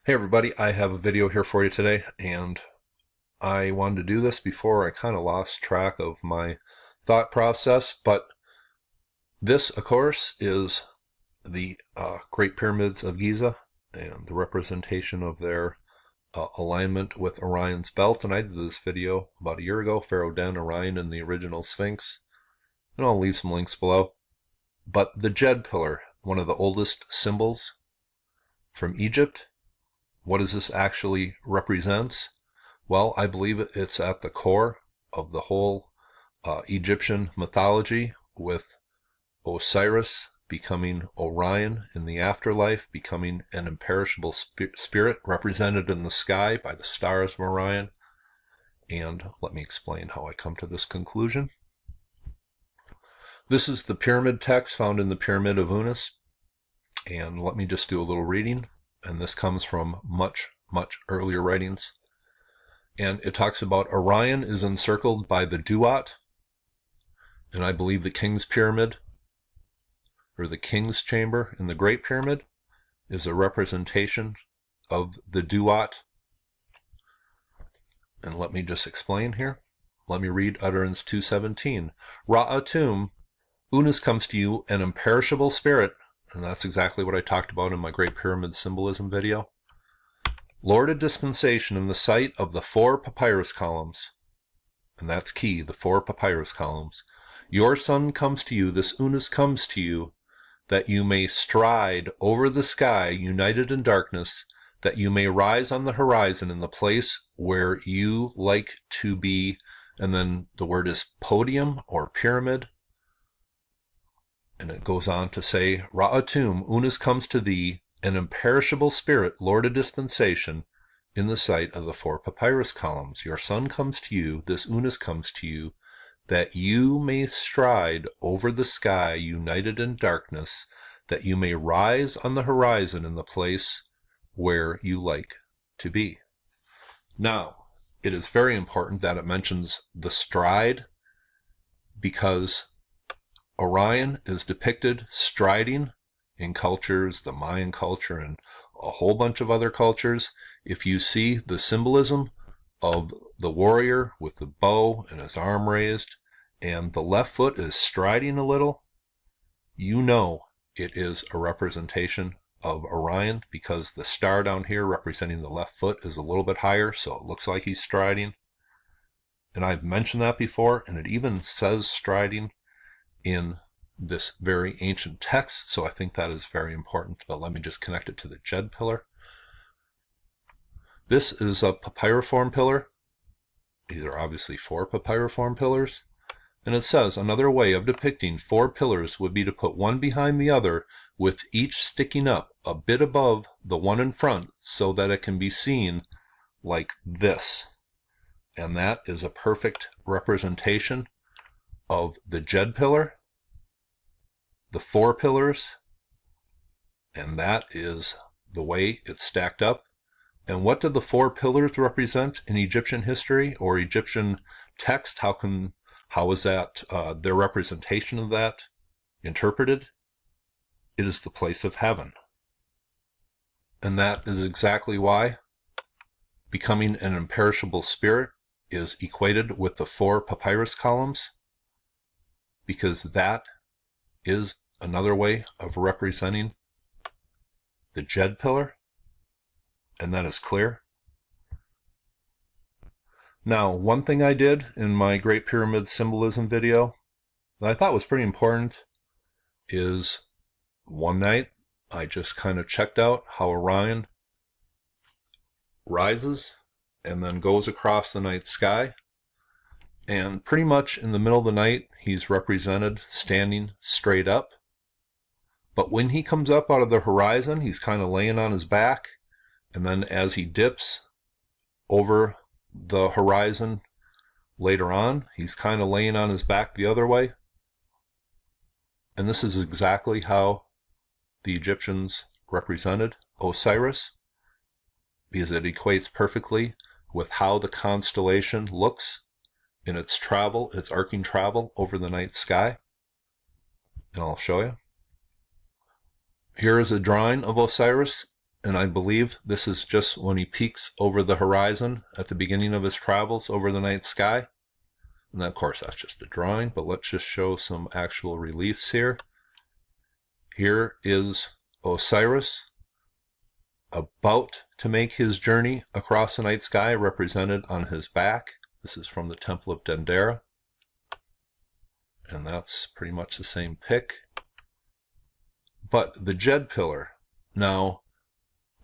Hey everybody, I have a video here for you today, and I wanted to do this before I kind of lost track of my thought process, but this, of course, is the Great Pyramids of Giza and the representation of their alignment with Orion's belt, and I did this video about a year ago, Pharaoh Den, Orion, and the original Sphinx, and I'll leave some links below. But the Djed Pillar, one of the oldest symbols from Egypt. What does this actually represent? Well, I believe it's at the core of the whole Egyptian mythology, with Osiris becoming Orion in the afterlife, becoming an imperishable spirit represented in the sky by the stars of Orion. And let me explain how I come to this conclusion. This is the pyramid text found in the Pyramid of Unas, and let me just do a little reading. And this comes from much earlier writings. And it talks about Orion is encircled by the Duat, and I believe the King's Pyramid, or the King's Chamber in the Great Pyramid, is a representation of the Duat. And let me just explain here. Let me read Utterance 2:17. Ra'atum, Unas comes to you, an imperishable spirit. And that's exactly what I talked about in my Great Pyramid Symbolism video. Lord of dispensation in the sight of the 4 papyrus columns. And that's key, the 4 papyrus columns. Your son comes to you, this Unas comes to you, that you may stride over the sky, united in darkness, that you may rise on the horizon in the place where you like to be. And then the word is podium or pyramid. And it goes on to say, Ra'atum, Unas comes to thee, an imperishable spirit, Lord of dispensation, in the sight of the 4 papyrus columns. Your son comes to you, this Unas comes to you, that you may stride over the sky, united in darkness, that you may rise on the horizon in the place where you like to be. Now, it is very important that it mentions the stride, because Orion is depicted striding in cultures, the Mayan culture and a whole bunch of other cultures. If you see the symbolism of the warrior with the bow and his arm raised, and the left foot is striding a little, you know it is a representation of Orion, because the star down here representing the left foot is a little bit higher, so it looks like he's striding. And I've mentioned that before, and it even says striding in this very ancient text, so I think that is very important. But let me just connect it to the Djed Pillar. This is a papyriform pillar. These are obviously 4 papyriform pillars. And it says, another way of depicting 4 pillars would be to put one behind the other, with each sticking up a bit above the one in front, so that it can be seen like this. And that is a perfect representation of the Djed Pillar, the 4 pillars, and that is the way it's stacked up. And what do the 4 pillars represent in Egyptian history or Egyptian text? How is that their representation of that interpreted? It is the place of heaven. And that is exactly why becoming an imperishable spirit is equated with the 4 papyrus columns, because that is another way of representing the Djed Pillar, and that is clear. Now, one thing I did in my Great Pyramid Symbolism video that I thought was pretty important is one night I just kind of checked out how Orion rises and then goes across the night sky. And pretty much in the middle of the night, he's represented standing straight up. But when he comes up out of the horizon, he's kind of laying on his back. And then as he dips over the horizon later on, he's kind of laying on his back the other way. And this is exactly how the Egyptians represented Osiris, because it equates perfectly with how the constellation looks in its travel, its arcing travel over the night sky. And I'll show you. Here is a drawing of Osiris And I believe this is just when he peeks over the horizon at the beginning of his travels over the night sky. And of course, that's just a drawing, but let's just show some actual reliefs here. Here is Osiris about to make his journey across the night sky, represented on his back. This is from the Temple of Dendera. And that's pretty much the same pic. But the Djed Pillar, now,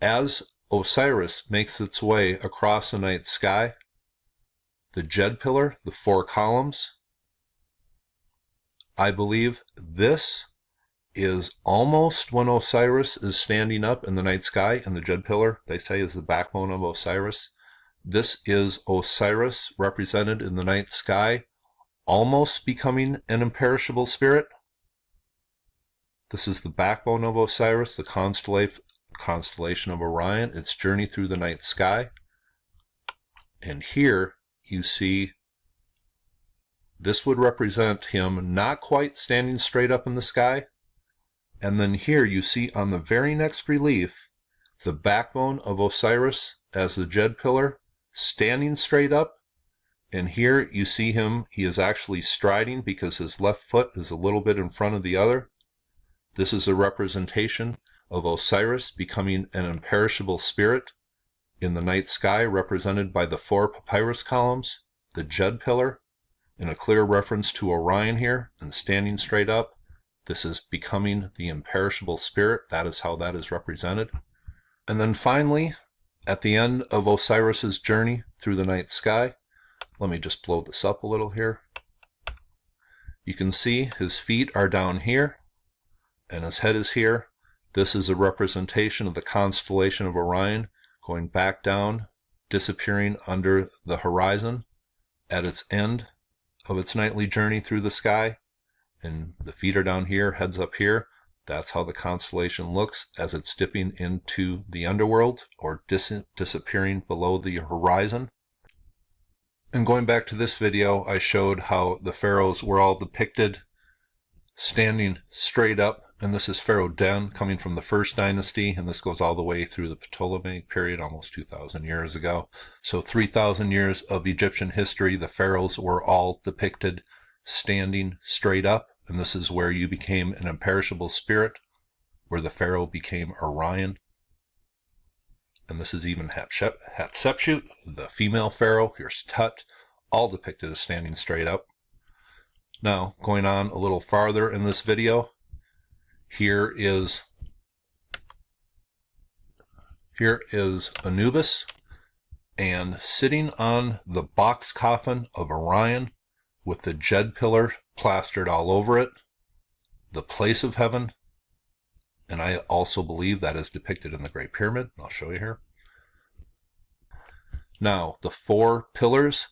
as Osiris makes its way across the night sky, the Djed Pillar, the 4 columns, I believe this is almost when Osiris is standing up in the night sky, and the Djed Pillar, they say, is the backbone of Osiris. This is Osiris represented in the night sky, almost becoming an imperishable spirit. This is the backbone of Osiris, the constellation of Orion, its journey through the night sky. And here you see this would represent him not quite standing straight up in the sky. And then here you see on the very next relief the backbone of Osiris as the Djed Pillar standing straight up. And here you see him, he is actually striding because his left foot is a little bit in front of the other. This is a representation of Osiris becoming an imperishable spirit in the night sky, represented by the 4 papyrus columns, the Djed Pillar, and a clear reference to Orion here, and standing straight up. This is becoming the imperishable spirit. That is how that is represented. And then finally, at the end of Osiris's journey through the night sky, let me just blow this up a little here. You can see his feet are down here, and his head is here. This is a representation of the constellation of Orion going back down, disappearing under the horizon at its end of its nightly journey through the sky. And the feet are down here, head's up here. That's how the constellation looks as it's dipping into the underworld or disappearing below the horizon. And going back to this video, I showed how the pharaohs were all depicted standing straight up. And this is Pharaoh Den, coming from the first dynasty, and this goes all the way through the Ptolemaic period, almost 2,000 years ago. So 3,000 years of Egyptian history, the pharaohs were all depicted standing straight up. And this is where you became an imperishable spirit, where the pharaoh became Orion. And this is even Hatshepsut, the female pharaoh. Here's Tut, all depicted as standing straight up. Now, going on a little farther in this video, here is Anubis, and sitting on the box coffin of Orion with the Djed Pillar plastered all over it, the place of heaven, and I also believe that is depicted in the Great Pyramid. I'll show you here. Now, the 4 pillars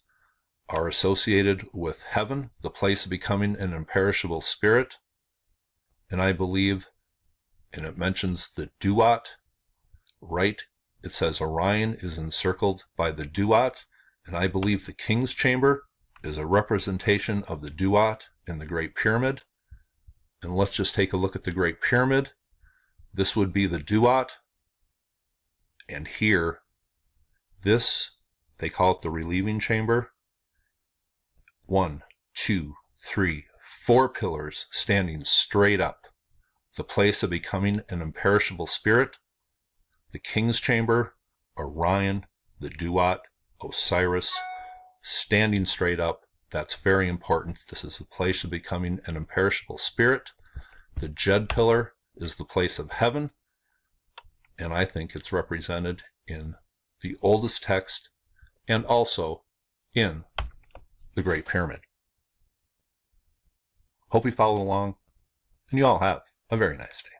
are associated with heaven, the place of becoming an imperishable spirit. And I believe, and it mentions the Duat, right? It says Orion is encircled by the Duat, and I believe the King's Chamber is a representation of the Duat in the Great Pyramid. And let's just take a look at the Great Pyramid. This would be the Duat, and here, this, they call it the relieving chamber. 1, 2, 3, 4 pillars standing straight up. The place of becoming an imperishable spirit, the King's Chamber, Orion, the Duat, Osiris, standing straight up. That's very important. This is the place of becoming an imperishable spirit. The Djed Pillar is the place of heaven, and I think it's represented in the oldest text and also in the Great Pyramid. Hope you followed along, and you all have a very nice day.